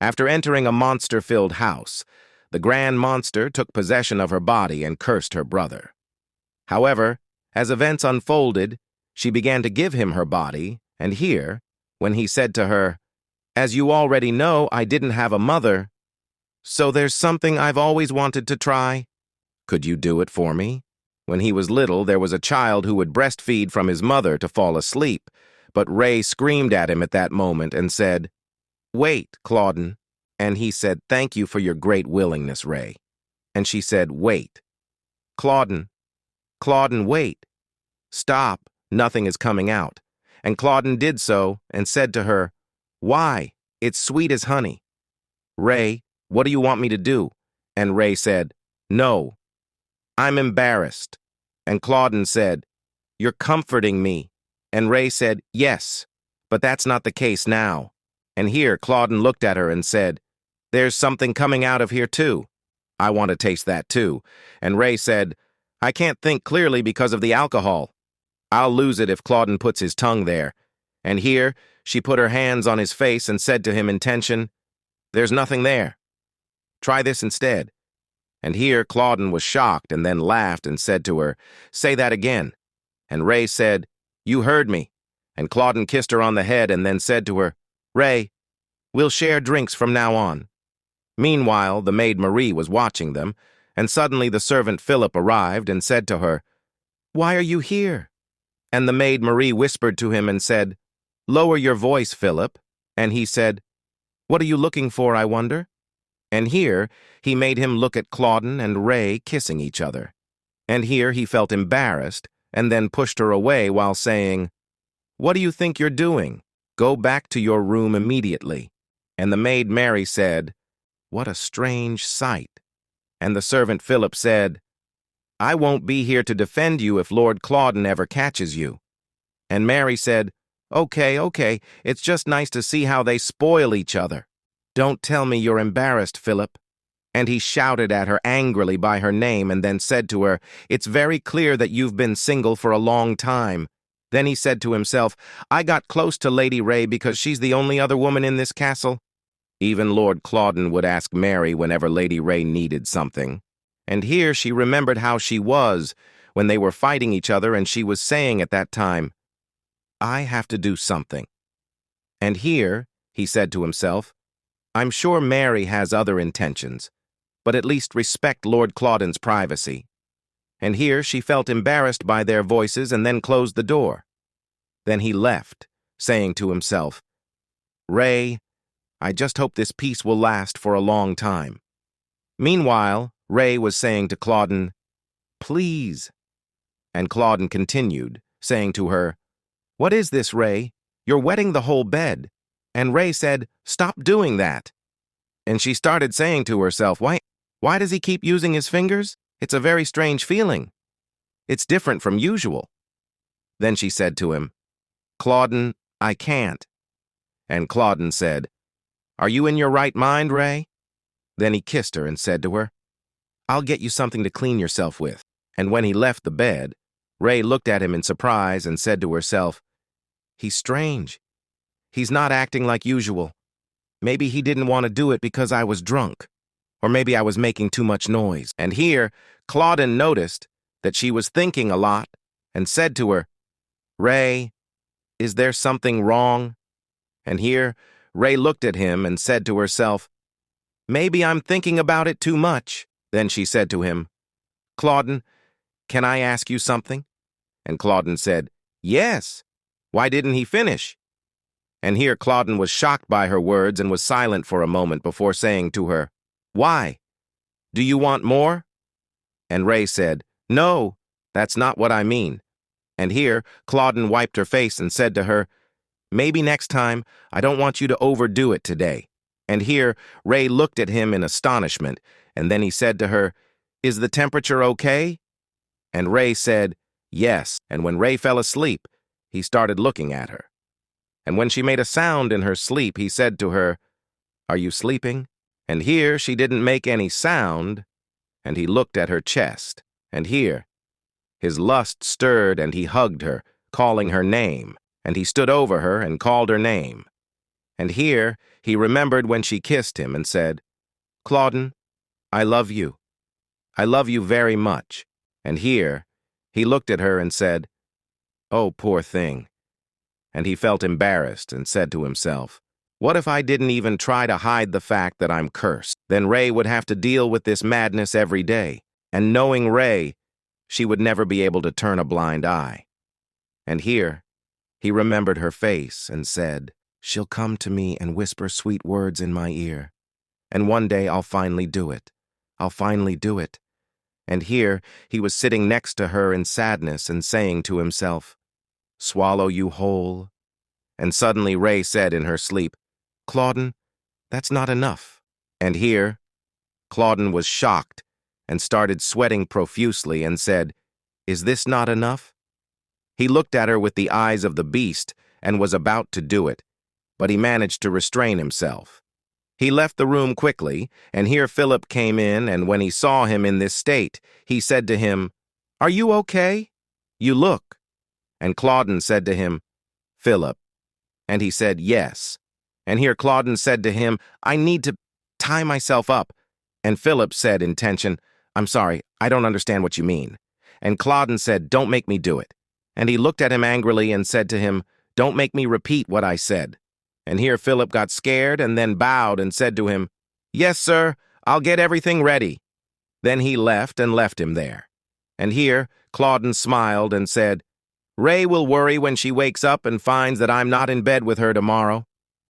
After entering a monster-filled house, the grand monster took possession of her body and cursed her brother. However, as events unfolded, she began to give him her body, and here, when he said to her, "As you already know, I didn't have a mother, so there's something I've always wanted to try. Could you do it for me?" When he was little, there was a child who would breastfeed from his mother to fall asleep, but Ray screamed at him at that moment and said, "Wait, Claudon." And he said, "Thank you for your great willingness, Ray." And she said, "Wait. Claudon, Claudon, wait. Stop, nothing is coming out." And Claudon did so and said to her, "Why? It's sweet as honey." "Ray, what do you want me to do?" And Ray said, "No, I'm embarrassed." And Claudon said, "You're comforting me." And Ray said, "Yes, but that's not the case now." And here Claudon looked at her and said, "There's something coming out of here too. I want to taste that too." And Ray said, "I can't think clearly because of the alcohol. I'll lose it if Claudon puts his tongue there." And here she put her hands on his face and said to him in tension, "There's nothing there. Try this instead." And here Claudon was shocked and then laughed and said to her, "Say that again." And Ray said, "You heard me." And Claudon kissed her on the head and then said to her, "Ray, we'll share drinks from now on." Meanwhile, the maid Marie was watching them, and suddenly the servant Philip arrived and said to her, "Why are you here?" And the maid Marie whispered to him and said, "Lower your voice, Philip." And he said, "What are you looking for, I wonder?" And here he made him look at Claudon and Ray kissing each other. And here he felt embarrassed and then pushed her away while saying, "What do you think you're doing? Go back to your room immediately." And the maid Mary said, "What a strange sight." And the servant Philip said, "I won't be here to defend you if Lord Claudon ever catches you." And Mary said, Okay, it's just nice to see how they spoil each other. Don't tell me you're embarrassed, Philip." And he shouted at her angrily by her name and then said to her, "It's very clear that you've been single for a long time." Then he said to himself, "I got close to Lady Ray because she's the only other woman in this castle." Even Lord Claudon would ask Mary whenever Lady Ray needed something. And here she remembered how she was when they were fighting each other, and she was saying at that time, "I have to do something." And here, he said to himself, "I'm sure Mary has other intentions, but at least respect Lord Claudon's privacy." And here she felt embarrassed by their voices and then closed the door. Then he left, saying to himself, "Ray, I just hope this peace will last for a long time." Meanwhile, Ray was saying to Claudon, "Please." And Claudon continued, saying to her, "What is this, Ray? You're wetting the whole bed." And Ray said, "Stop doing that." And she started saying to herself, Why does he keep using his fingers? It's a very strange feeling. It's different from usual." Then she said to him, "Claudon, I can't." And Claudon said, "Are you in your right mind, Ray?" Then he kissed her and said to her, "I'll get you something to clean yourself with." And when he left the bed, Ray looked at him in surprise and said to herself, "He's strange. He's not acting like usual. Maybe he didn't want to do it because I was drunk. Or maybe I was making too much noise." And here, Claudon noticed that she was thinking a lot and said to her, "Ray, is there something wrong?" And here, Ray looked at him and said to herself, "Maybe I'm thinking about it too much." Then she said to him, "Claudon, can I ask you something?" And Claudon said, "Yes. Why didn't he finish?" And here Claudon was shocked by her words and was silent for a moment before saying to her, "Why? Do you want more?" And Ray said, "No, that's not what I mean." And here Claudon wiped her face and said to her, "Maybe next time. I don't want you to overdo it today." And here Ray looked at him in astonishment, and then he said to her, "Is the temperature okay?" And Ray said, "Yes." And when Ray fell asleep, he started looking at her. And when she made a sound in her sleep, he said to her, "Are you sleeping?" And here she didn't make any sound, and he looked at her chest. And here his lust stirred, and he hugged her, calling her name, and he stood over her and called her name. And here he remembered when she kissed him and said, "Claudon, I love you. I love you very much." And here he looked at her and said, "Oh, poor thing." And he felt embarrassed and said to himself, "What if I didn't even try to hide the fact that I'm cursed? Then Ray would have to deal with this madness every day. And knowing Ray, she would never be able to turn a blind eye." And here he remembered her face and said, "She'll come to me and whisper sweet words in my ear. And one day I'll finally do it. I'll finally do it." And here he was sitting next to her in sadness and saying to himself, "Swallow you whole." And suddenly Ray said in her sleep, "Claudon, that's not enough." And here Claudon was shocked and started sweating profusely and said, "Is this not enough?" He looked at her with the eyes of the beast and was about to do it, but he managed to restrain himself. He left the room quickly, and here Philip came in, and when he saw him in this state, he said to him, "Are you okay? You look." And Claudon said to him, "Philip." And he said, "Yes." And here Claudon said to him, "I need to tie myself up." And Philip said in tension, "I'm sorry, I don't understand what you mean." And Claudon said, "Don't make me do it." And he looked at him angrily and said to him, "Don't make me repeat what I said." And here Philip got scared and then bowed and said to him, "Yes, sir, I'll get everything ready." Then he left and left him there. And here Claudon smiled and said, "Ray will worry when she wakes up and finds that I'm not in bed with her tomorrow."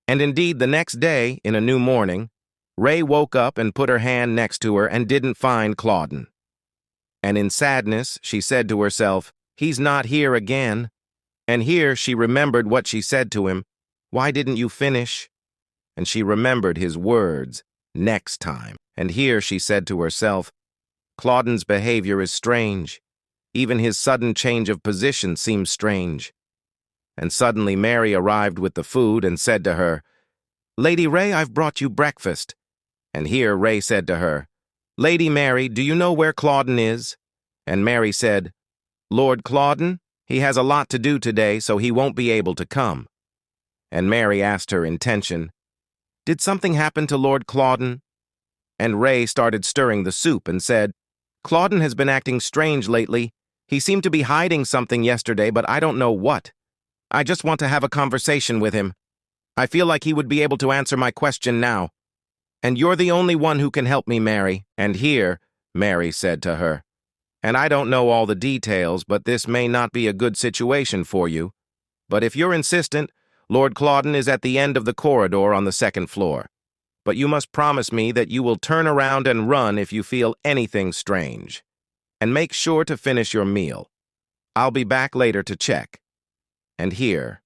And indeed, the next day, in a new morning, Ray woke up and put her hand next to her and didn't find Claudon. And in sadness, she said to herself, "He's not here again." And here she remembered what she said to him, "Why didn't you finish?" And she remembered his words, "next time." And here she said to herself, "Claudon's behavior is strange. Even his sudden change of position seems strange." And suddenly Mary arrived with the food and said to her, "Lady Ray, I've brought you breakfast." And here Ray said to her, "Lady Mary, do you know where Claudon is?" And Mary said, "Lord Claudon, he has a lot to do today, so he won't be able to come." And Mary asked her in tension, "Did something happen to Lord Claudon?" And Ray started stirring the soup and said, "Claudon has been acting strange lately. He seemed to be hiding something yesterday, but I don't know what. I just want to have a conversation with him. I feel like he would be able to answer my question now. And you're the only one who can help me, Mary." And here, Mary said to her, "And I don't know all the details, but this may not be a good situation for you. But if you're insistent, Lord Claudon is at the end of the corridor on the second floor. But you must promise me that you will turn around and run if you feel anything strange. And make sure to finish your meal. I'll be back later to check." And here,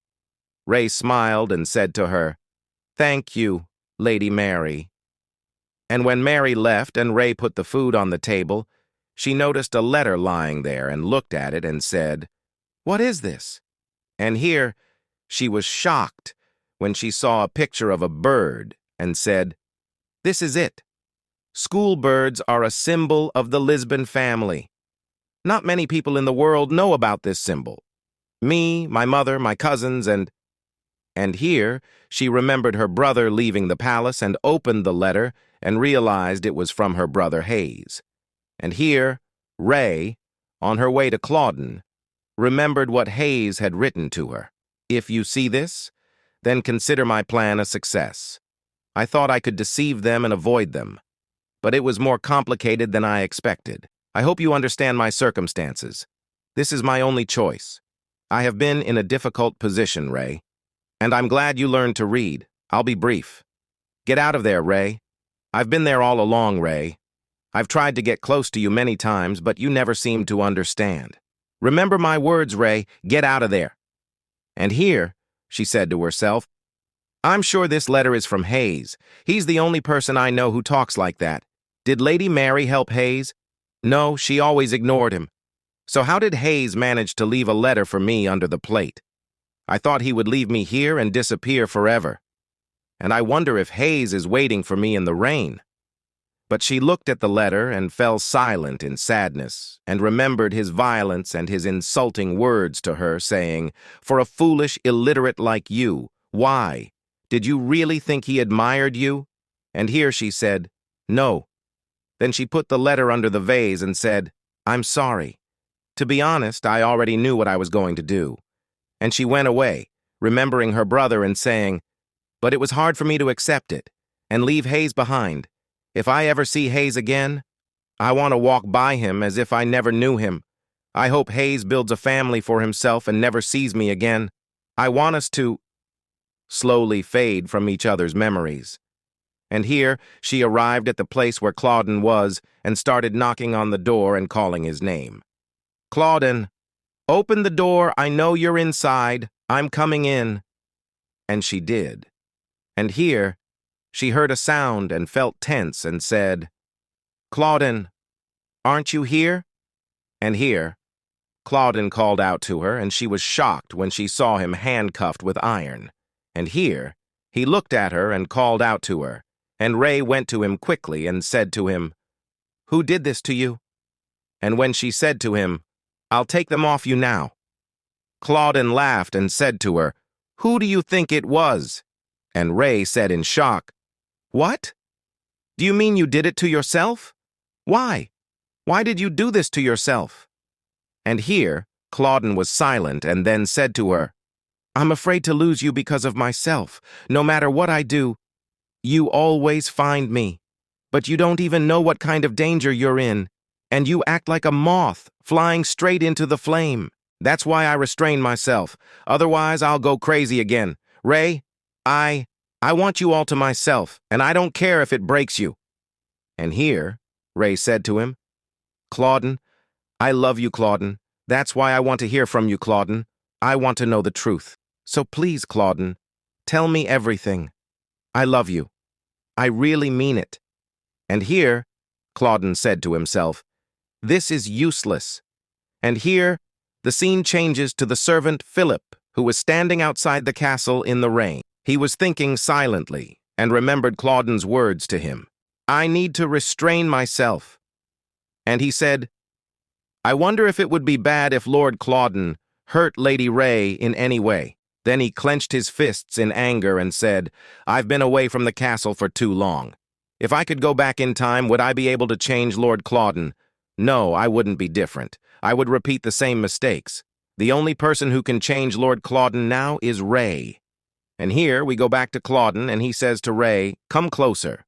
Ray smiled and said to her, "Thank you, Lady Mary." And when Mary left and Ray put the food on the table, she noticed a letter lying there and looked at it and said, "What is this?" And here she was shocked when she saw a picture of a bird and said, "This is it. School birds are a symbol of the Lisbon family. Not many people in the world know about this symbol. Me, my mother, my cousins, and..." And here she remembered her brother leaving the palace and opened the letter and realized it was from her brother Hayes. And here Ray, on her way to Claudon, remembered what Hayes had written to her. "If you see this, then consider my plan a success. I thought I could deceive them and avoid them, but it was more complicated than I expected. I hope you understand my circumstances. This is my only choice. I have been in a difficult position, Ray, and I'm glad you learned to read. I'll be brief. Get out of there, Ray. I've been there all along, Ray. I've tried to get close to you many times, but you never seemed to understand. Remember my words, Ray. Get out of there." And here, she said to herself, "I'm sure this letter is from Hayes. He's the only person I know who talks like that. Did Lady Mary help Hayes? No, she always ignored him. So how did Hayes manage to leave a letter for me under the plate? I thought he would leave me here and disappear forever. And I wonder if Hayes is waiting for me in the rain." But she looked at the letter and fell silent in sadness and remembered his violence and his insulting words to her, saying, "For a foolish illiterate like you, why? Did you really think he admired you? And here she said, no. Then she put the letter under the vase and said, I'm sorry. To be honest, I already knew what I was going to do. And she went away, remembering her brother and saying, but it was hard for me to accept it and leave Hayes behind. If I ever see Hayes again, I want to walk by him as if I never knew him. I hope Hayes builds a family for himself and never sees me again. I want us to slowly fade from each other's memories. And here she arrived at the place where Claudon was and started knocking on the door and calling his name. Claudon, open the door, I know you're inside, I'm coming in. And she did. And here she heard a sound and felt tense and said, Claudon, aren't you here? And here, Claudon called out to her, and she was shocked when she saw him handcuffed with iron. And here, he looked at her and called out to her, and Ray went to him quickly and said to him, Who did this to you? And when she said to him, I'll take them off you now, Claudon laughed and said to her, Who do you think it was? And Ray said in shock, What? Do you mean you did it to yourself? Why? Why did you do this to yourself? And here, Claudon was silent and then said to her, I'm afraid to lose you because of myself. No matter what I do, you always find me. But you don't even know what kind of danger you're in, and you act like a moth flying straight into the flame. That's why I restrain myself. Otherwise, I'll go crazy again. Ray, I want you all to myself, and I don't care if it breaks you. And here, Ray said to him, Claudon, I love you, Claudon. That's why I want to hear from you, Claudon. I want to know the truth. So please, Claudon, tell me everything. I love you. I really mean it. And here, Claudon said to himself, this is useless. And here, the scene changes to the servant Philip, who was standing outside the castle in the rain. He was thinking silently and remembered Claudon's words to him. I need to restrain myself. And he said, I wonder if it would be bad if Lord Claudon hurt Lady Ray in any way. Then he clenched his fists in anger and said, I've been away from the castle for too long. If I could go back in time, would I be able to change Lord Claudon? No, I wouldn't be different. I would repeat the same mistakes. The only person who can change Lord Claudon now is Ray. And here we go back to Claudon, and he says to Ray, come closer.